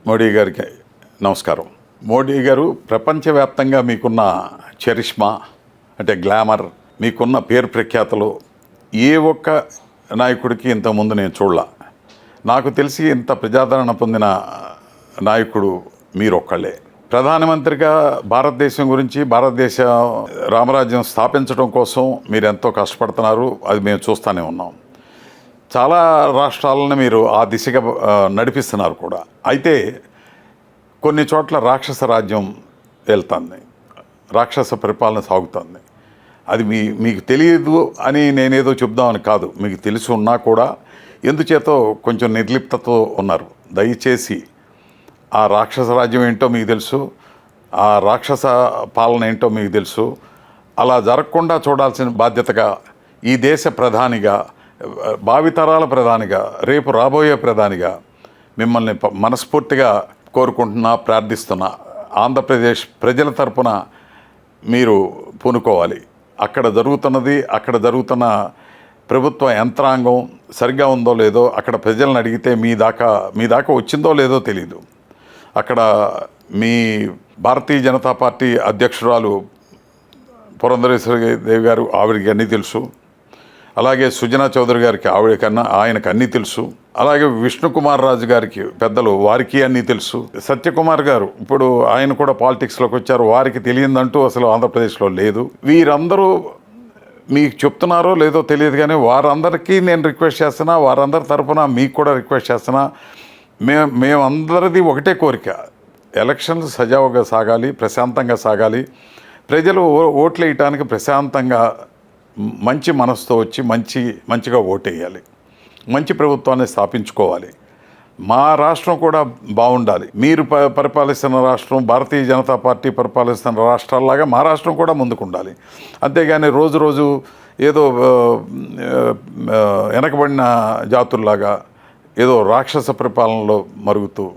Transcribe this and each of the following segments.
మోడీ గారికి నమస్కారం. మోడీ గారు ప్రపంచవ్యాప్తంగా మీకున్న చరిష్మా అంటే గ్లామర్, మీకున్న పేరు ప్రఖ్యాతలు ఏ ఒక్క నాయకుడికి ఇంతకుముందు నేను చూడలా. నాకు తెలిసి ఇంత ప్రజాదరణ పొందిన నాయకుడు మీరొక్కళ్ళే. ప్రధానమంత్రిగా భారతదేశం గురించి, భారతదేశ రామరాజ్యం స్థాపించడం కోసం మీరు ఎంతో కష్టపడుతున్నారు. అది మేము చూస్తూనే ఉన్నాం. చాలా రాష్ట్రాలను మీరు ఆ దిశగా నడిపిస్తున్నారు కూడా. అయితే కొన్ని చోట్ల రాక్షస రాజ్యం వెళ్తుంది, రాక్షస పరిపాలన సాగుతుంది. అది మీకు తెలియదు అని నేనేదో చెప్దామని కాదు, మీకు తెలిసి ఉన్నా కూడా ఎందుచేతో కొంచెం నిర్లిప్తతో ఉన్నారు. దయచేసి ఆ రాక్షస రాజ్యం ఏంటో మీకు తెలుసు, ఆ రాక్షస పాలన ఏంటో మీకు తెలుసు. అలా జరగకుండా చూడాల్సిన బాధ్యతగా ఈ దేశ ప్రధానిగా, భావితరాల ప్రధానిగా, రేపు రాబోయే ప్రధానిగా మిమ్మల్ని మనస్ఫూర్తిగా కోరుకుంటున్నా, ప్రార్థిస్తున్నా. ఆంధ్రప్రదేశ్ ప్రజల తరపున మీరు పూనుకోవాలి. అక్కడ జరుగుతున్న ప్రభుత్వ యంత్రాంగం సరిగ్గా ఉందో లేదో, అక్కడ ప్రజలను అడిగితే మీ దాకా వచ్చిందో లేదో తెలీదు. అక్కడ మీ భారతీయ జనతా పార్టీ అధ్యక్షురాలు పురంధరేశ్వరి దేవి గారు, ఆవిడకి అన్నీ తెలుసు. అలాగే సుజనా చౌదరి గారికి ఆయనకు అన్నీ తెలుసు. అలాగే విష్ణుకుమార్ రాజు గారికి, పెద్దలు, వారికి అన్నీ తెలుసు. సత్యకుమార్ గారు ఇప్పుడు ఆయన కూడా పాలిటిక్స్లోకి వచ్చారు, వారికి తెలియదంటూ అసలు ఆంధ్రప్రదేశ్లో లేదు. వీరందరూ మీకు చెప్తున్నారో లేదో తెలియదు, కానీ వారందరికీ నేను రిక్వెస్ట్ చేస్తున్నా, వారందరి తరఫున మీకు కూడా రిక్వెస్ట్ చేస్తున్నా. మేమందరిది ఒకటే కోరిక, ఎలక్షన్లు సజావుగా సాగాలి, ప్రశాంతంగా సాగాలి. ప్రజలు ఓట్లు వేయటానికి ప్రశాంతంగా మంచి మనసుతో వచ్చి మంచిగా ఓటేయాలి, మంచి ప్రభుత్వాన్ని స్థాపించుకోవాలి. మా రాష్ట్రం కూడా బాగుండాలి. మీరు పరిపాలిస్తున్న రాష్ట్రం, భారతీయ జనతా పార్టీ పరిపాలిస్తున్న రాష్ట్రాల్లాగా మా రాష్ట్రం కూడా ముందుకు ఉండాలి. అంతేగాని రోజు ఏదో వెనకబడిన జాతుల్లాగా ఏదో రాక్షస పరిపాలనలో మరుగుతూ,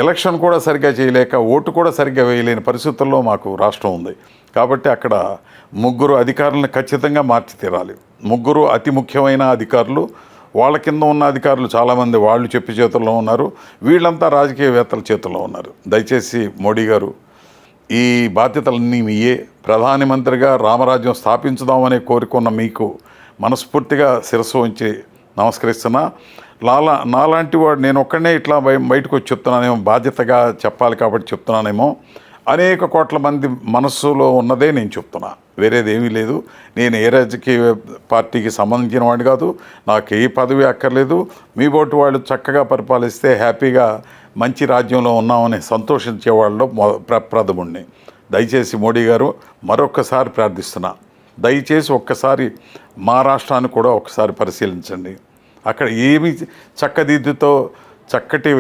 ఎలక్షన్ కూడా సరిగ్గా చేయలేక, ఓటు కూడా సరిగ్గా వేయలేని పరిస్థితుల్లో మాకు రాష్ట్రం ఉంది. కాబట్టి అక్కడ 3 అధికారులను ఖచ్చితంగా మార్చి తీరాలి. 3 అతి ముఖ్యమైన అధికారులు, వాళ్ళ కింద ఉన్న అధికారులు చాలామంది వాళ్ళు చెప్పి చేతుల్లో ఉన్నారు, వీళ్ళంతా రాజకీయవేత్తల చేతుల్లో ఉన్నారు. దయచేసి మోడీ గారు, ఈ బాధ్యతలన్నీ మీయే. ప్రధానమంత్రిగా రామరాజ్యం స్థాపించుదామనే కోరుకున్న మీకు మనస్ఫూర్తిగా శిరస్సు ఉంచి నమస్కరిస్తున్నా. నాలాంటి వాడు నేను ఒక్కడనే ఇట్లా బయటకు వచ్చి చెప్తున్నానేమో, బాధ్యతగా చెప్పాలి కాబట్టి చెప్తున్నానేమో. అనేక కోట్ల మంది మనస్సులో ఉన్నదే నేను చెప్తున్నా, వేరేదేమీ లేదు. నేను ఏ రాజకీయ పార్టీకి సంబంధించిన వాడిని కాదు, నాకు ఏ పదవి అక్కర్లేదు. మీ బోటి వాళ్ళు చక్కగా పరిపాలిస్తే హ్యాపీగా మంచి రాజ్యంలో ఉన్నామని సంతోషించే వాళ్ళలో ప్రథముడిని. దయచేసి మోడీ గారు, మరొక్కసారి ప్రార్థిస్తున్నా, దయచేసి ఒక్కసారి మా రాష్ట్రాన్ని కూడా ఒక్కసారి పరిశీలించండి. అక్కడ ఏమి చక్కదిద్దుతో చక్కటి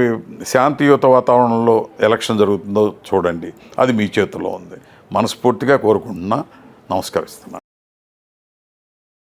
శాంతియుత వాతావరణంలో ఎలక్షన్ జరుగుతుందో చూడండి. అది మీ చేతుల్లో ఉంది. మనస్ఫూర్తిగా కోరుకుంటున్నా, నమస్కరిస్తున్నా.